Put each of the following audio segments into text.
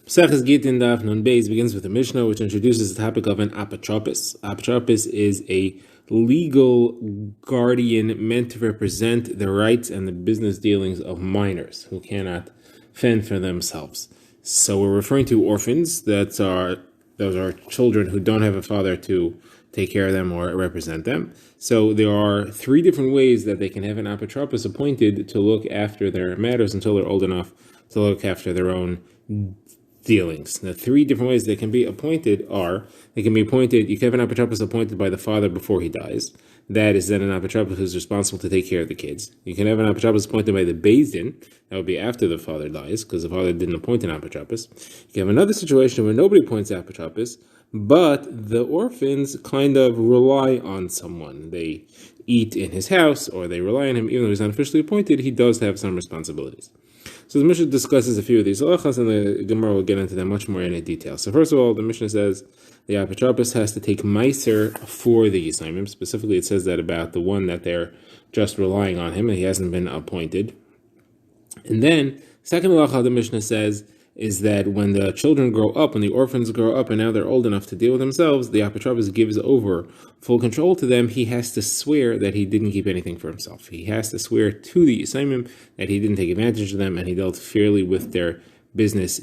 Gittin Daf Nun Beis begins with a Mishnah which introduces the topic of an apotropos. Apotropos is a legal guardian meant to represent the rights and the business dealings of minors who cannot fend for themselves. So we're referring to orphans. Those are children who don't have a father to take care of them or represent them. So there are three different ways that they can have an apotropos appointed to look after their matters until they're old enough to look after their own dealings. The three different ways they can be appointed are, you can have an apotropos appointed by the father before he dies. That is then an apotropos who's responsible to take care of the kids. You can have an apotropos appointed by the beis din. That would be after the father dies, because the father didn't appoint an apotropos. You can have another situation where nobody appoints an apotropos, but the orphans kind of rely on someone. They eat in his house, or they rely on him, even though he's not officially appointed, he does have some responsibilities. So the Mishnah discusses a few of these halachas, and the Gemara will get into them much more in detail. So first of all, the Mishnah says the apotropos has to take meiser for the yisaimim. Specifically, it says that about the one that they're just relying on him, and he hasn't been appointed. And then, second halacha the Mishnah says is that when the children grow up, when the orphans grow up and now they're old enough to deal with themselves, the apotropos gives over full control to them. He has to swear that he didn't keep anything for himself. He has to swear to the yisaimim that he didn't take advantage of them and he dealt fairly with their business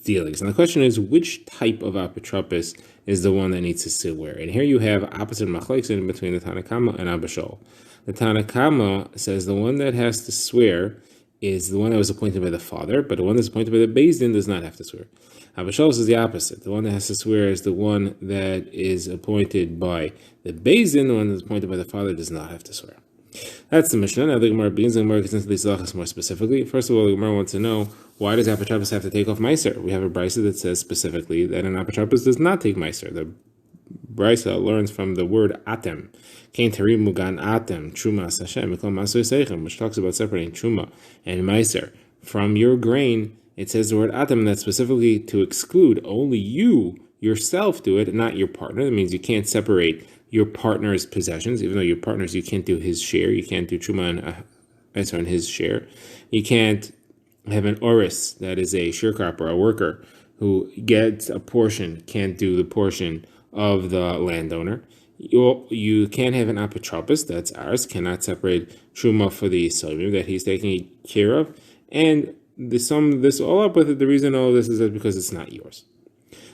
dealings. And the question is, which type of apotropos is the one that needs to swear? And here you have opposite machlokes between the Tanna Kama and Abba Shaul. The Tanna Kama says the one that has to swear is the one that was appointed by the father, but the one that's appointed by the beis din does not have to swear. Abba Shaul is the opposite. The one that has to swear is the one that is appointed by the beis din. The one that's appointed by the father does not have to swear. That's the Mishnah. Now the Gemara begins. The Gemara gets into these halachas more specifically. First of all, the Gemara wants to know, why does apotropos have to take off meiser? We have a brisa that says specifically that an apotropos does not take meiser. The brisa learns from the word atem, kain tari mugan atem truma Hashem mikol maser seichem, which talks about separating truma and meiser from your grain. It says the word atem, that's specifically to exclude only you yourself do it, not your partner. That means you can't separate your partner's possessions, even though your partner's, you can't do his share. You can't do truma on his share. You can't have an oris, that is a sharecropper, a worker who gets a portion, can't do the portion of the landowner. You can't have an apotropos, that's ours, cannot separate truma for the yisaimim that he's taking care of. And sum this all up with it, the reason all this is that because it's not yours.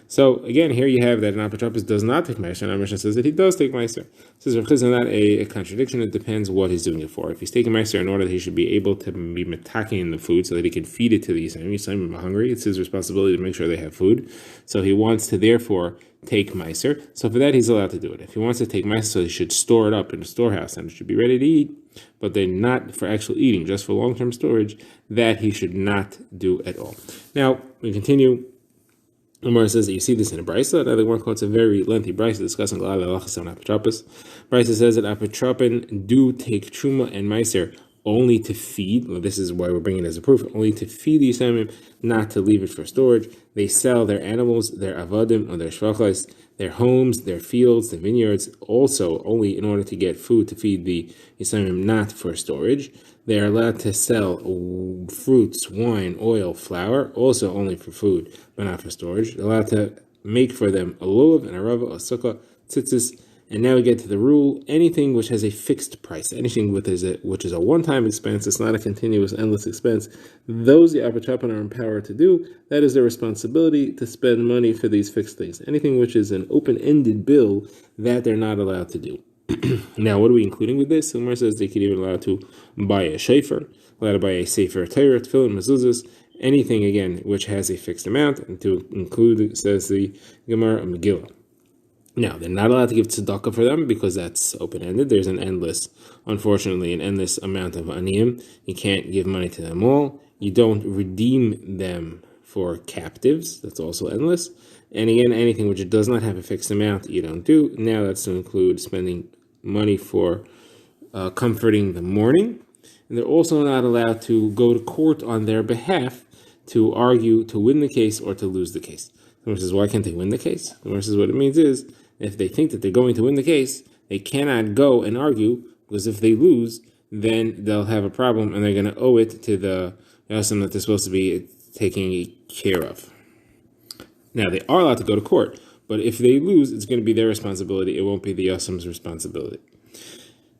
So again, here you have that an apotropos does not take meiser, and our Mishnah says that he does take meiser. Says Rav Chizna, not a contradiction. It depends what he's doing it for. If he's taking meiser in order that he should be able to be metaking the food so that he can feed it to the yisaimim are hungry, it's his responsibility to make sure they have food. So he wants to therefore take meiser. So for that, he's allowed to do it. If he wants to take meiser, so he should store it up in a storehouse and it should be ready to eat, but then not for actual eating, just for long-term storage, that he should not do at all. Now, we continue. The Gemara says that you see this in a brisa. Now the Gemara quotes a very lengthy brisa discussing a lot of halachas on apotropos. Brisa says that apotropin do take truma and meiser only to feed. Well, this is why we're bringing it as a proof. Only to feed the yisaimim, not to leave it for storage. They sell their animals, their avadim or their shvachos, their homes, their fields, the vineyards, also only in order to get food to feed the yisaimim, not for storage. They are allowed to sell fruits, wine, oil, flour, also only for food, but not for storage. They're allowed to make for them a lulav, an arava, a sukkah, tzitzis. And now we get to the rule: anything which has a fixed price, anything which is a one-time expense, it's not a continuous, endless expense, those the apotropin are empowered to do. That is their responsibility to spend money for these fixed things. Anything which is an open-ended bill, that they're not allowed to do. Now, what are we including with this? Umar says they could even allow to buy a shofar, allowed to buy a sefer Torah, tefillin, mezuzahs, anything again which has a fixed amount, and to include, says the Gemara, a Megillah. Now, they're not allowed to give tzedakah for them because that's open-ended. There's unfortunately, an endless amount of aniyim. You can't give money to them all. You don't redeem them for captives. That's also endless. And again, anything which does not have a fixed amount, you don't do. Now that's to include spending money for comforting the mourning. And they're also not allowed to go to court on their behalf to argue to win the case or to lose the case. The Gemara says, why can't they win the case? The Gemara says, what it means is, if they think that they're going to win the case, they cannot go and argue, because if they lose, then they'll have a problem and they're going to owe it to the Yasim that they're supposed to be taking care of. Now, they are allowed to go to court, but if they lose, it's going to be their responsibility. It won't be the Yasam's responsibility.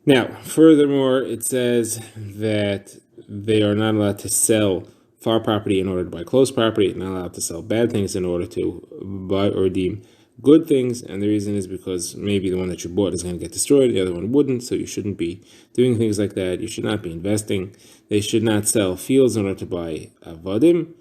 Now, furthermore, it says that they are not allowed to sell far property in order to buy close property, not allowed to sell bad things in order to buy or redeem good things, and the reason is because maybe the one that you bought is going to get destroyed, the other one wouldn't, so you shouldn't be doing things like that. You should not be investing. They should not sell fields in order to buy avadim.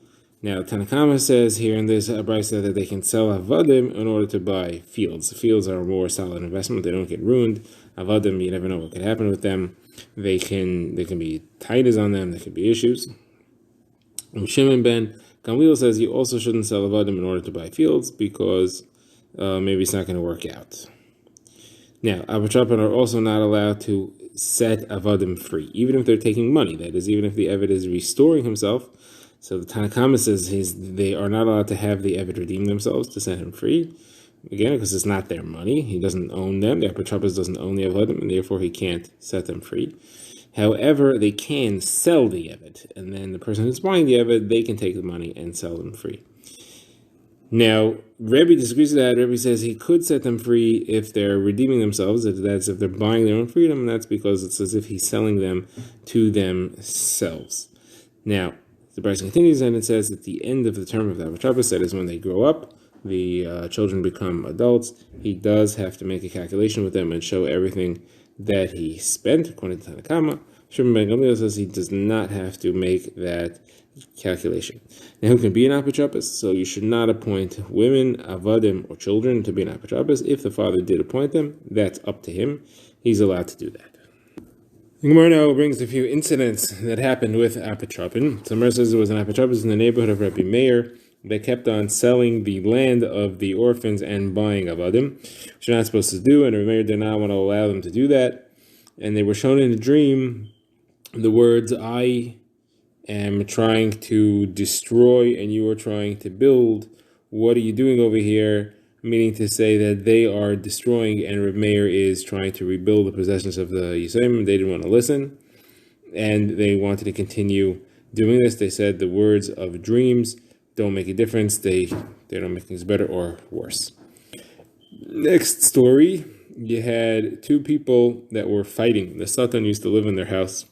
Now, Tanakama says here in this brisa that they can sell avadim in order to buy fields. Fields are a more solid investment. They don't get ruined. Avadim, you never know what could happen with them. They can be titles on them. There could be issues. Shimon ben Gamliel says you also shouldn't sell avadim in order to buy fields because maybe it's not going to work out. Now, Abatrapin are also not allowed to set avadim free, even if they're taking money. That is, even if the Eved is restoring himself. So the Tanakama says they are not allowed to have the Eved redeem themselves to set him free. Again, because it's not their money. He doesn't own them. The Abatrapis doesn't own the avadim, and therefore he can't set them free. However, they can sell the Eved, and then the person who's buying the Eved, they can take the money and sell them free. Now, Rebbe disagrees with that. Rebbe says he could set them free if they're redeeming themselves. That's if they're buying their own freedom, and that's because it's as if he's selling them to themselves. Now, the Brisa continues, and it says at the end of the term of the Abatrapis, that is when they grow up, the children become adults, he does have to make a calculation with them and show everything that he spent, according to Tanakama. Shimon ben Gamliel says he does not have to make that calculation. Now, who can be an apotropos? So you should not appoint women, avadim, or children to be an apotropos. If the father did appoint them, that's up to him. He's allowed to do that. The Gemara now brings a few incidents that happened with apotropin. So Gemara says there was an apotropos in the neighborhood of Rabbi Meir. They kept on selling the land of the orphans and buying avadim, which you're not supposed to do, and Rabbi Meir did not want to allow them to do that. And they were shown in a dream the words, I am trying to destroy and you are trying to build. What are you doing over here? Meaning to say that they are destroying and Reb Meir is trying to rebuild the possessions of the Yisraelim. They didn't want to listen, and they wanted to continue doing this. They said the words of dreams don't make a difference. They don't make things better or worse. Next story, you had two people that were fighting. The Satan used to live in their house,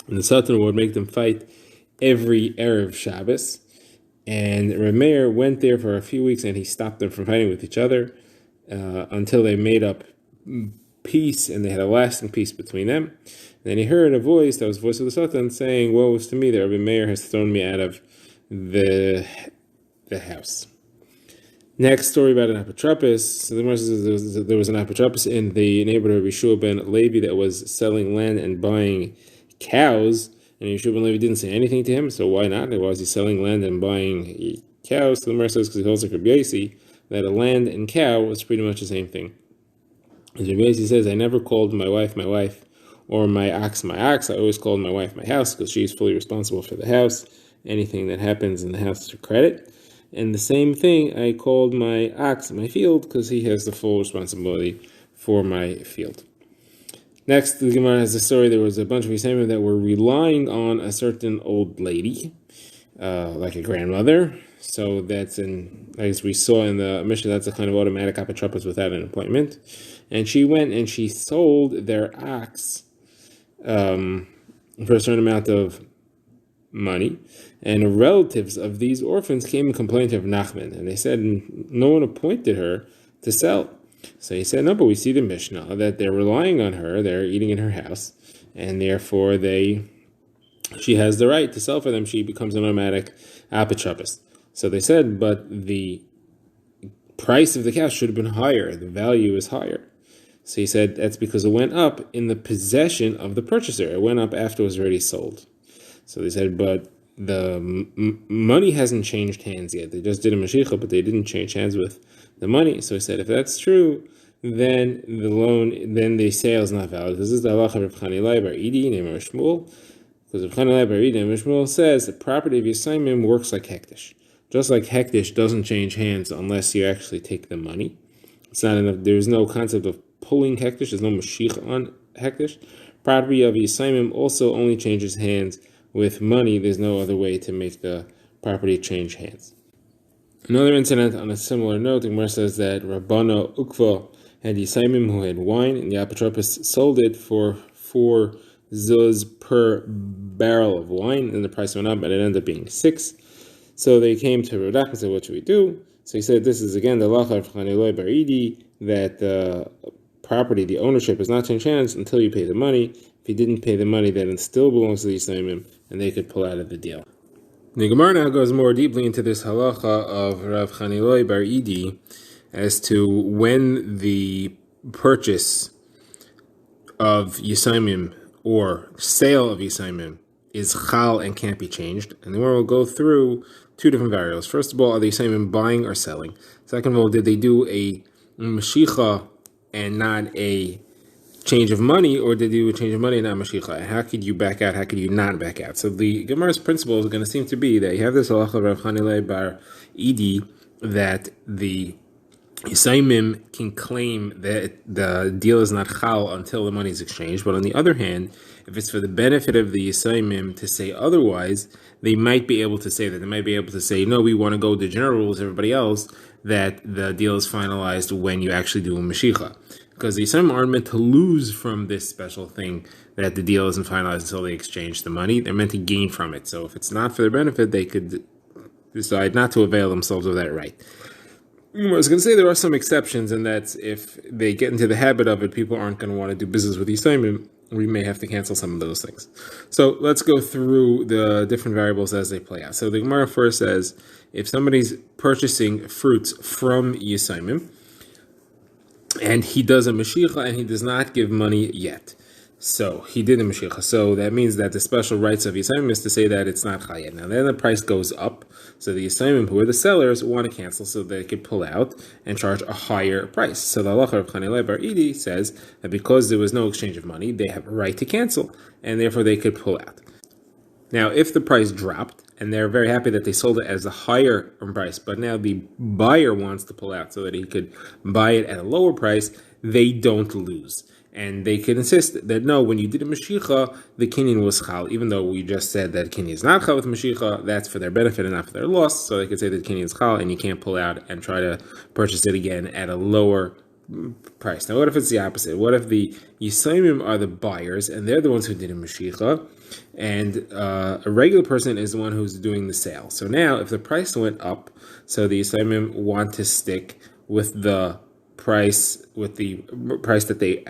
and the Satan would make them fight every Erev Shabbos. And Reb Meir went there for a few weeks, and he stopped them from fighting with each other until they made up peace, and they had a lasting peace between them. And then he heard a voice, that was the voice of the Satan, saying, woe is to me that Reb Meir has thrown me out of the house. Next story about an apotropos. So the Gemara says there was an apotropos in the neighborhood of Yeshua ben Levi that was selling land and buying cows. And Yeshua ben Levi didn't say anything to him, so why not? Why was he selling land and buying cows? So the Gemara says because he holds like Rabbi Yossi that a land and cow was pretty much the same thing. As Rabbi Yossi says, I never called my wife, or my ox. I always called my wife my house because she's fully responsible for the house. Anything that happens in the house is her credit. And the same thing, I called my ox my field because he has the full responsibility for my field. Next, the Gemara has a story. There was a bunch of Yisraelim that were relying on a certain old lady, like a grandmother. So that's as we saw in the Mishnah, that's a kind of automatic apotropos without an appointment. And she went and she sold their ox for a certain amount of money. And relatives of these orphans came and complained to Nachman. And they said no one appointed her to sell. So he said, no, but we see the Mishnah that they're relying on her, they're eating in her house, and therefore she has the right to sell for them. She becomes an automatic apotropos. So they said, but the price of the cow should have been higher. The value is higher. So he said, that's because it went up in the possession of the purchaser. It went up after it was already sold. So they said, but the money hasn't changed hands yet. They just did a Mashiach, but they didn't change hands with the money. So he said, if that's true, then the sale is not valid. This is the halacha of Reb Chanilai bar Idi named Shmuel, because Reb Chanilai bar Idi named Shmuel says the property of Yisraelim works like hektish. Just like hektish doesn't change hands unless you actually take the money. It's not enough. There's no concept of pulling hektish. There's no Mashiach on hektish. Property of Yisraelim also only changes hands with money. There's no other way to make the property change hands. Another incident on a similar note, the Gemara says that Rabbana Ukva had Yisaimim who had wine, and the apotropos sold it for 4 zuz per barrel of wine, and the price went up, and it ended up being 6. So they came to Radak and said, "What should we do?" So he said, "This is again the lacha of Chaniloi Baridi, that the property, the ownership, is not changed hands until you pay the money. If you didn't pay the money, then it still belongs to the Yisaimim, and they could pull out of the deal." The Gemara now goes more deeply into this halacha of Rav Chaniloi Bar Idi as to when the purchase of Yisaimim or sale of Yisaimim is chal and can't be changed. And the Gemara will go through 2 different variables. First of all, are the Yisaimim buying or selling? Second of all, did they do a mashicha and not a change of money, or did you do a change of money and not mashicha? And how could you back out? How could you not back out? So the Gemara's principle is going to seem to be that you have this halacha of Rav Chanilei Bar Idi that the Yisaimim can claim that the deal is not chal until the money is exchanged. But on the other hand, if it's for the benefit of the Yisaimim to say otherwise, they might be able to say that. They might be able to say, no, we want to go the general rules, everybody else, that the deal is finalized when you actually do a mashicha. Because the Yisaimim aren't meant to lose from this special thing that the deal isn't finalized until they exchange the money. They're meant to gain from it. So if it's not for their benefit, they could decide not to avail themselves of that right. I was going to say there are some exceptions, and that's if they get into the habit of it, people aren't going to want to do business with Yisaimim. We may have to cancel some of those things. So let's go through the different variables as they play out. So the Gemara first says, if somebody's purchasing fruits from Yisaimim, and he does a Mashiach and he does not give money yet. So he did a Mashiach. So that means that the special rights of Yisaimim is to say that it's not Chayet. Now then the price goes up. So the Yisaimim, who are the sellers, want to cancel so they could pull out and charge a higher price. So the halacha of Chanilei Bar Idi says that because there was no exchange of money, they have a right to cancel and therefore they could pull out. Now, if the price dropped, and they're very happy that they sold it as a higher price, but now the buyer wants to pull out so that he could buy it at a lower price, they don't lose. And they can insist that, no, when you did a Mashicha, the Kinyan was Chal, even though we just said that Kinyan is not Chal with Mashicha, that's for their benefit and not for their loss, so they could say that Kinyan is Chal, and you can't pull out and try to purchase it again at a lower price. Now, what if it's the opposite? What if the Yisaimim are the buyers, and they're the ones who did a Mashicha, and a regular person is the one who's doing the sale? So now, if the price went up, so the Yisaimim want to stick with the price that they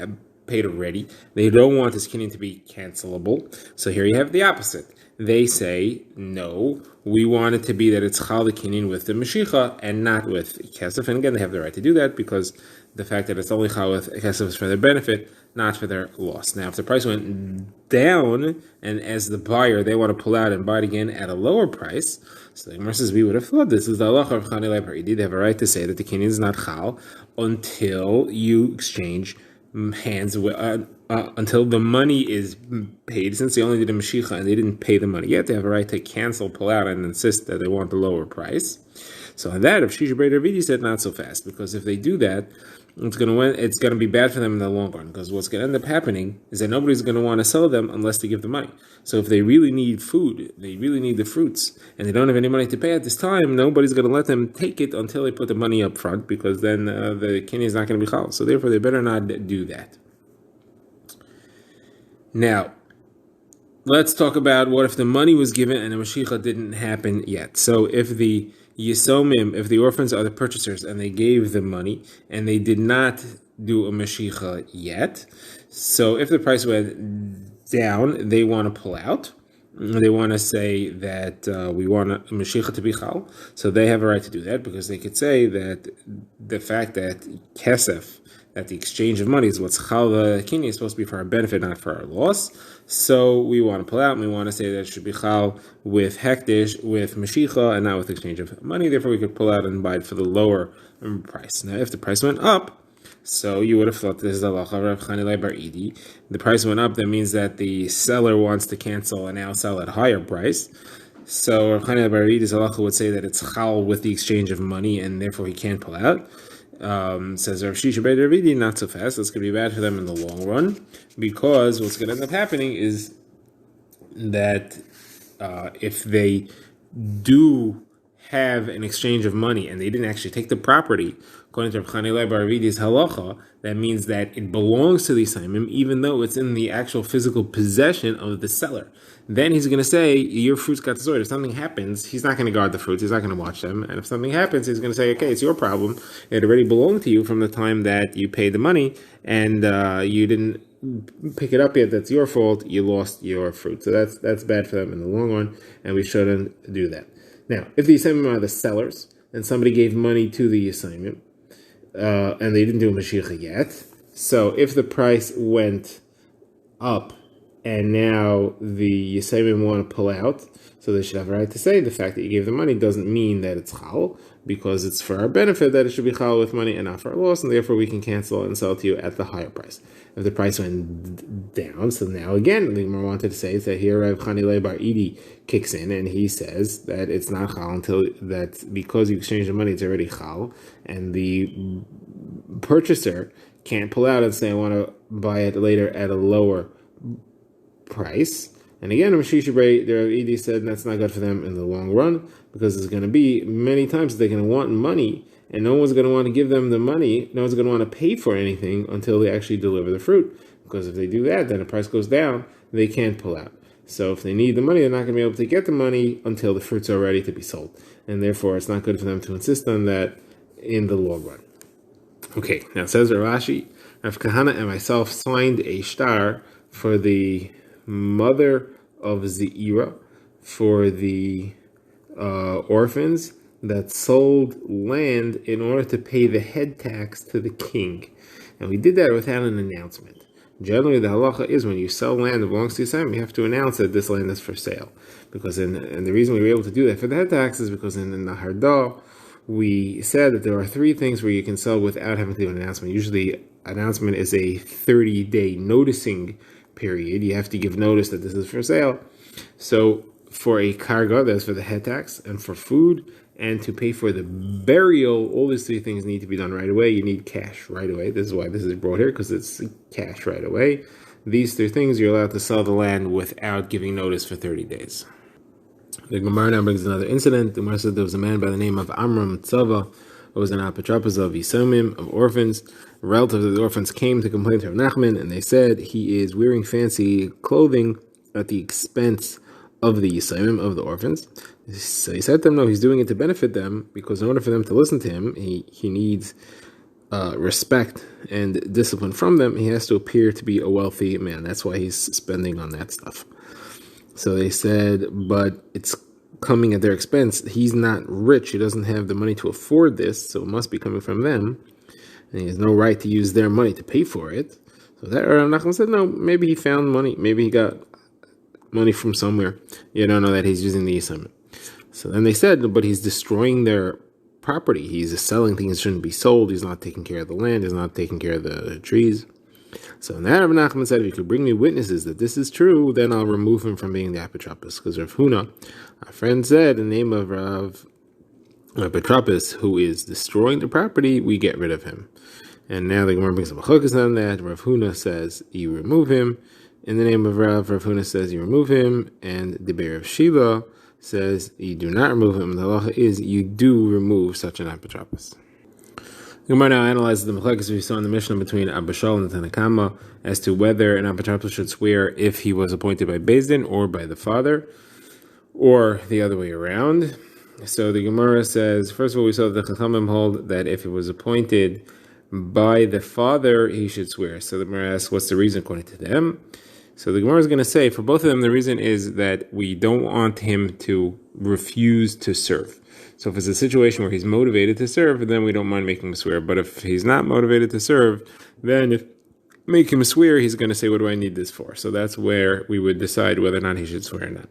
paid already. They don't want this kinyan to be cancelable. So here you have the opposite. They say, no, we want it to be that it's chal the kinyan with the Mashicha and not with kesef. And again, they have the right to do that because the fact that it's only chal with kesef is for their benefit, not for their loss. Now, if the price went down, and as the buyer, they want to pull out and buy it again at a lower price, so the Gemara says we would have thought this is the halacha of Chanilei Bar Idi. They have a right to say that the kinyan is not chal until you exchange hands until the money is paid. Since they only did a Mashicha and they didn't pay the money yet, they have a right to cancel, pull out, and insist that they want the lower price. So on that, if Shisha B'Rei Ravidi said not so fast, because if they do that, it's going to be bad for them in the long run, because what's going to end up happening is that nobody's going to want to sell them unless they give the money. So if they really need food, they really need the fruits, and they don't have any money to pay at this time, nobody's going to let them take it until they put the money up front, because then the kinyan is not going to be chal. So therefore, they better not do that. Now, let's talk about what if the money was given and the Mashicha didn't happen yet. So if the Yisomim, if the orphans are the purchasers and they gave the money and they did not do a Mashicha yet, so if the price went down, they want to pull out. They want to say that we want a Mashicha to be chal, so they have a right to do that because they could say that the fact that kesef, that the exchange of money is what's chal the kinyan is supposed to be for our benefit, not for our loss. So we want to pull out and we want to say that it should be chal with hektish, with mashicha, and not with exchange of money. Therefore, we could pull out and buy it for the lower price. Now, if the price went up, so you would have thought this is halacha of Rav Chanilei Bar Idi. The price went up. That means that the seller wants to cancel and now sell at a higher price. So Rav Chanilei Bar Idi's halacha would say that it's chal with the exchange of money, and therefore he can't pull out. Says Rav Shisha B'Rei Ravidi, not so fast. That's going to be bad for them in the long run, because what's going to end up happening is that if they do have an exchange of money and they didn't actually take the property, according to Reb Chanilai bar Avidi's halacha, that means that it belongs to the Yisaimim, even though it's in the actual physical possession of the seller. Then he's going to say, your fruits got destroyed. If something happens, he's not going to guard the fruits. He's not going to watch them. And if something happens, he's going to say, okay, it's your problem. It already belonged to you from the time that you paid the money, and you didn't pick it up yet. That's your fault. You lost your fruit. So that's bad for them in the long run, and we shouldn't do that. Now, if the Yisaimim are the sellers, and somebody gave money to the Yisaimim, and they didn't do a Mashiach yet, so if the price went up, and now the Yisaimim want to pull out, so they should have a right to say the fact that you gave the money doesn't mean that it's chal, because it's for our benefit that it should be chal with money and not for our loss, and therefore we can cancel and sell it to you at the higher price. If the price went down, so now again, the Gemara wanted to say is that here Rav Chanilai bar Idi kicks in, and he says that it's not chal until that because you exchange the money, it's already chal, and the purchaser can't pull out and say I want to buy it later at a lower price. And again, Mashiach Bray, the Rav Idi said that's not good for them in the long run, because there's going to be many times they're going to want money, and no one's going to want to give them the money, no one's going to want to pay for anything until they actually deliver the fruit, because if they do that, then the price goes down, they can't pull out. So if they need the money, they're not going to be able to get the money until the fruits are ready to be sold, and therefore it's not good for them to insist on that in the long run. Okay, now it says Rashi, Rav Kahana and myself signed a shtar for the mother of Zeira, for the orphans that sold land in order to pay the head tax to the king. And we did that without an announcement. Generally, the halacha is when you sell land that belongs to Yisrael, you have to announce that this land is for sale. And the reason we were able to do that for the head tax is because in the Hardah, we said that there are three things where you can sell without having to do an announcement. Usually, announcement is a 30-day noticing period. You have to give notice that this is for sale. So for a karga, that's for the head tax, and for food, and to pay for the burial, all these three things need to be done right away. You need cash right away. This is why this is brought here, because it's cash right away. These three things, you're allowed to sell the land without giving notice for 30 days. The Gemara now brings another incident. The Gemara said there was a man by the name of Amram Tzava, who was an apotropos of Yisomim, of orphans. Relatives of the orphans came to complain to Rav Nachman, and they said he is wearing fancy clothing at the expense of the Yisomim, of the orphans. So he said to them, no, he's doing it to benefit them, because in order for them to listen to him, he needs respect and discipline from them. He has to appear to be a wealthy man. That's why he's spending on that stuff. So they said, but it's coming at their expense. He's not rich. He doesn't have the money to afford this, so it must be coming from them. And he has no right to use their money to pay for it. So that Rav Nachman said, no, maybe he found money. Maybe he got money from somewhere. You don't know that he's using the Yisrael. So then they said, but he's destroying their property. He's selling things that shouldn't be sold. He's not taking care of the land. He's not taking care of the trees. So now Rav Nachman said, if you could bring me witnesses that this is true, then I'll remove him from being the apotropos. Because Rav Huna, our friend, said, in the name of Rav apotropos, who is destroying the property, we get rid of him. And now the Gemara brings some machokas on that. Rav Huna says, you remove him. In the name of Rav Huna says, you remove him. And the Be'er of Shiva says, you do not remove him. And the halacha is, you do remove such an apotropos. The Gemara now analyzes the machlekes we saw in the Mishnah between Abba Shaul and the Tanna Kama as to whether an apotropos should swear if he was appointed by Beis Din or by the father, or the other way around. So the Gemara says, first of all, we saw that the Chachamim hold that if it was appointed by the father, he should swear. So the Gemara asks, what's the reason according to them? So the Gemara is going to say, for both of them, the reason is that we don't want him to refuse to serve. So if it's a situation where he's motivated to serve, then we don't mind making him swear. But if he's not motivated to serve, then if make him swear, he's going to say, what do I need this for? So that's where we would decide whether or not he should swear or not.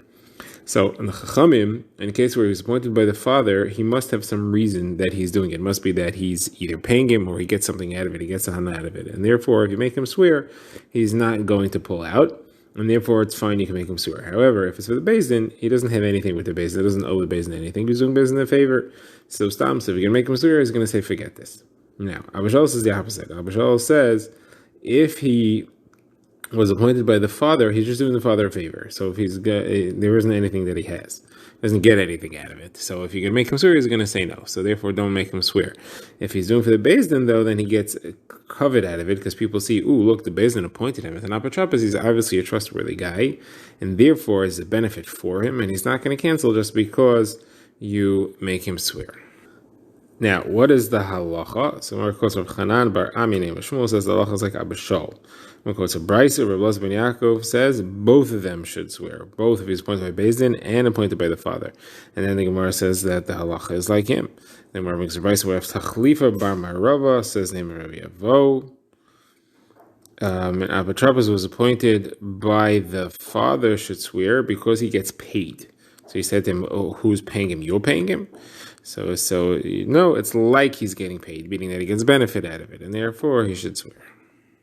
So in the Chachamim, in a case where he's appointed by the father, he must have some reason that he's doing it. It must be that he's either paying him or he gets something out of it, he gets a hana out of it. And therefore, if you make him swear, he's not going to pull out. And therefore, it's fine, you can make him swear. However, if it's for the Beis Din, he doesn't have anything with the Beis Din. He doesn't owe the Beis Din anything. He's doing Beis Din a favor. So if you're going to make him swear, he's going to say, forget this. Now, Abba Shaul says the opposite. Abba Shaul says, if he was appointed by the father, he's just doing the father a favor. So if there isn't anything that he has. doesn't get anything out of it. So if you can make him swear, he's going to say no. So therefore, don't make him swear. If he's doing for the Beis Din, though, then he gets covet out of it because people see, ooh, look, the Beis Din appointed him as an apotropos. He's obviously a trustworthy guy, and therefore is a benefit for him, and he's not going to cancel just because you make him swear. Now, what is the halacha? So, Mar quotes Rav Chanan bar Ami name of Shmuel says the halacha is like Abba Shaul. Mar quotes Rav Brisa, Rav Elazar ben Yaakov says both of them should swear. Both if he's appointed by Beis Din and appointed by the father. And then the Gemara says that the halacha is like him. Then Gemara makes a Brisa where Tachlifa bar Marava says name of Rabbi Avo. And apotropos was appointed by the father should swear because he gets paid. So he said to him, oh, who's paying him? You're paying him? So it's like he's getting paid, meaning that he gets benefit out of it, and therefore he should swear.